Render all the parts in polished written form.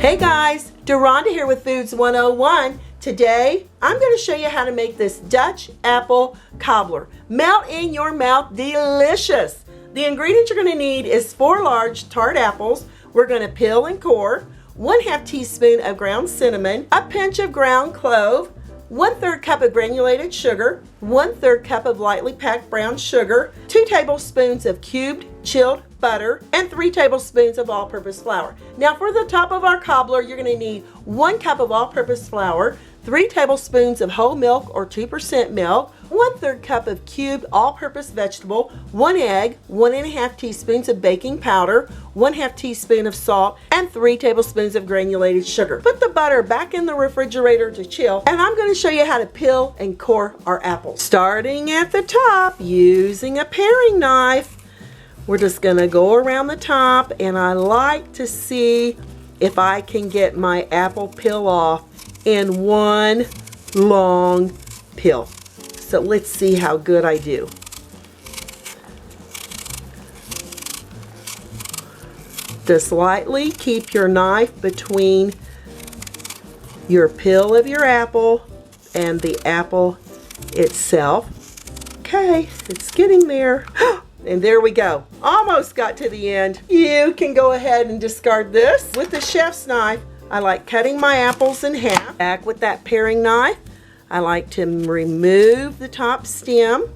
Hey guys, Deronda here with Foods 101. Today, I'm going to show you how to make this Dutch apple cobbler. Melt in your mouth, delicious. The ingredients you're going to need is 4 large tart apples. We're going to peel and core, 1/2 teaspoon of ground cinnamon, a pinch of ground clove, 1/3 cup of granulated sugar, 1/3 cup of lightly packed brown sugar, 2 tablespoons of cubed chilled butter, and 3 tablespoons of all-purpose flour. Now for the top of our cobbler, you're going to need 1 cup of all-purpose flour, 3 tablespoons of whole milk or 2% milk, 1/3 cup of cubed all-purpose vegetable, 1 egg, 1½ teaspoons of baking powder, 1/2 teaspoon of salt, and 3 tablespoons of granulated sugar. Put the butter back in the refrigerator to chill, and I'm going to show you how to peel and core our apples. Starting at the top, using a paring knife, we're just going to go around the top, and I like to see if I can get my apple peel off in one long peel. So let's see how good I do. Just lightly keep your knife between your peel of your apple and the apple itself. Okay, it's getting there. And there we go. Almost got to the end. You can go ahead and discard this. With the chef's knife, I like cutting my apples in half. Back with that paring knife, I like to remove the top stem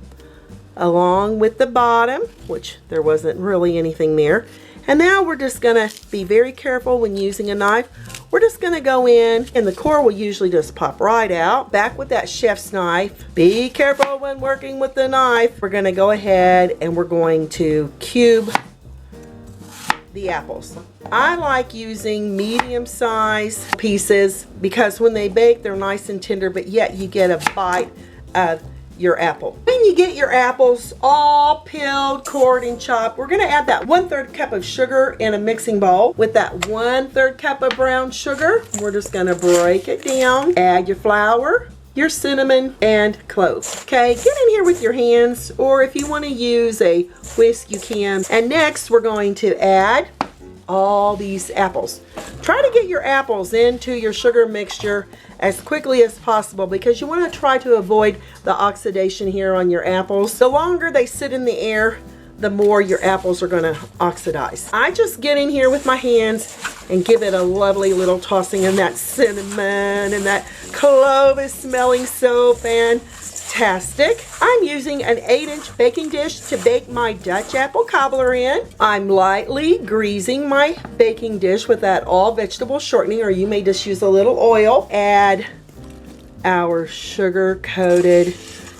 along with the bottom, which there wasn't really anything there. And now we're just gonna be very careful when using a knife. We're just gonna go in, and the core will usually just pop right out. Back with that chef's knife. Be careful when working with the knife. We're gonna go ahead and we're going to cube the apples. I like using medium-sized pieces because when they bake, they're nice and tender, but yet you get a bite of your apple. When you get your apples all peeled, cored, and chopped, we're going to add that 1/3 cup of sugar in a mixing bowl. With that 1/3 cup of brown sugar, we're just going to break it down. Add your flour, your cinnamon, and cloves. Okay, get in here with your hands, or if you want to use a whisk, you can. And next, we're going to add all these apples. Try to get your apples into your sugar mixture as quickly as possible because you want to try to avoid the oxidation here on your apples. The longer they sit in the air, the more your apples are going to oxidize. I just get in here with my hands and give it a lovely little tossing, and that cinnamon and that clove is smelling so fantastic. I'm using an 8-inch baking dish to bake my Dutch apple cobbler in. I'm lightly greasing my baking dish with that all vegetable shortening, or you may just use a little oil. Add our sugar coated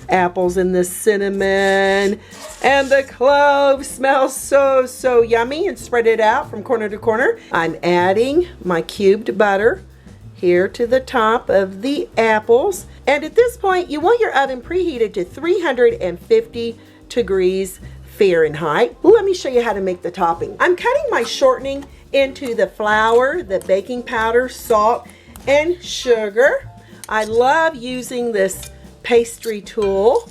apples and the cinnamon, and the clove smells so yummy, and spread it out from corner to corner. I'm adding my cubed butter here to the top of the apples, and at this point you want your oven preheated to 350 degrees Fahrenheit. Let me show you how to make the topping. I'm cutting my shortening into the flour, the baking powder, salt, and sugar. I love using this pastry tool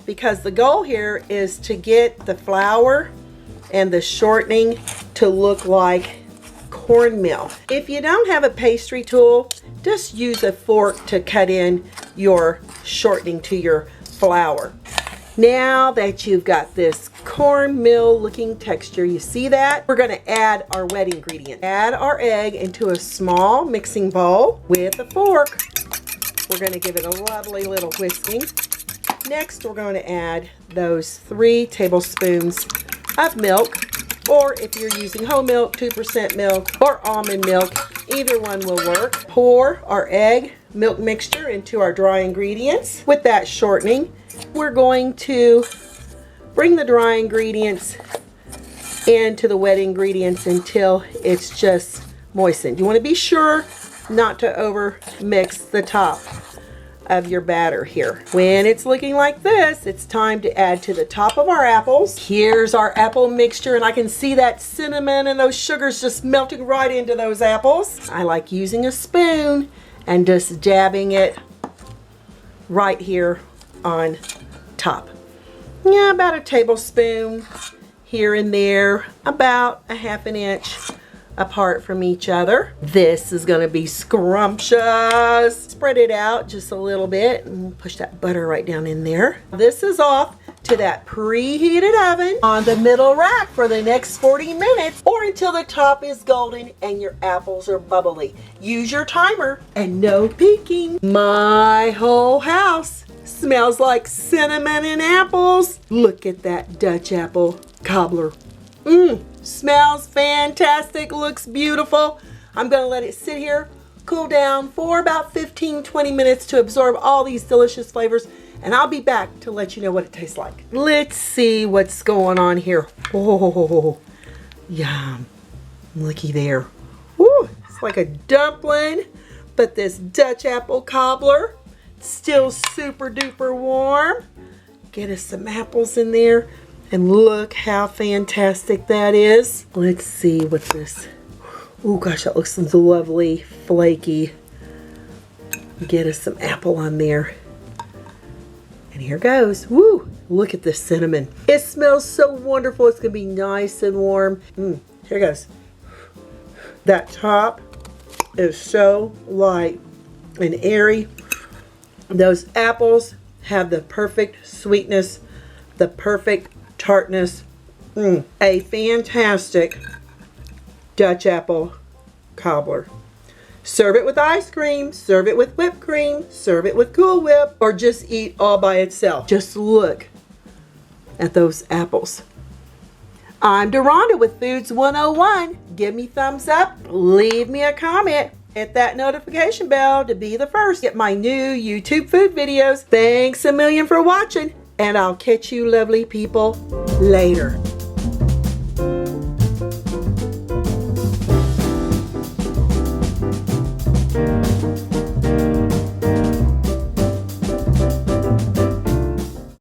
because the goal here is to get the flour and the shortening to look like cornmeal. If you don't have a pastry tool, just use a fork to cut in your shortening to your flour. Now that you've got this cornmeal looking texture, you see that? We're going to add our wet ingredient. Add our egg into a small mixing bowl with a fork. We're going to give it a lovely little whisking. Next, we're going to add those 3 tablespoons of milk, or if you're using whole milk, 2% milk, or almond milk, either one will work. Pour our egg milk mixture into our dry ingredients. With that shortening, we're going to bring the dry ingredients into the wet ingredients until it's just moistened. You want to be sure not to over mix the top of your batter here. When it's looking like this, it's time to add to the top of our apples. Here's our apple mixture, and I can see that cinnamon and those sugars just melting right into those apples. I like using a spoon and just dabbing it right here on top. Yeah, about a tablespoon here and there, about a 1/2 inch apart from each other. This is gonna be scrumptious. Spread it out just a little bit and push that butter right down in there. This is off to that preheated oven on the middle rack for the next 40 minutes or until the top is golden and your apples are bubbly. Use your timer and no peeking. My whole house smells like cinnamon and apples. Look at that Dutch apple cobbler. Smells fantastic, looks beautiful. I'm gonna let it sit here, cool down for about 15-20 minutes to absorb all these delicious flavors, and I'll be back to let you know what it tastes like. Let's see what's going on here. Oh, yum. Looky there. Woo, it's like a dumpling, but this Dutch apple cobbler, still super duper warm. Get us some apples in there, and look how fantastic that is. Let's see what this, oh gosh, that looks lovely, flaky. Get us some apple on there. And here goes. Woo! Look at this cinnamon. It smells so wonderful. It's gonna be nice and warm. Here goes. That top is so light and airy. Those apples have the perfect sweetness, the perfect tartness. A fantastic Dutch apple cobbler. Serve it with ice cream, serve it with whipped cream, serve it with Cool Whip, or just eat all by itself. Just look at those apples. I'm Deronda with Foods 101. Give me thumbs up, leave me a comment, hit that notification bell to be the first to get my new YouTube food videos. Thanks a million for watching, and I'll catch you lovely people later.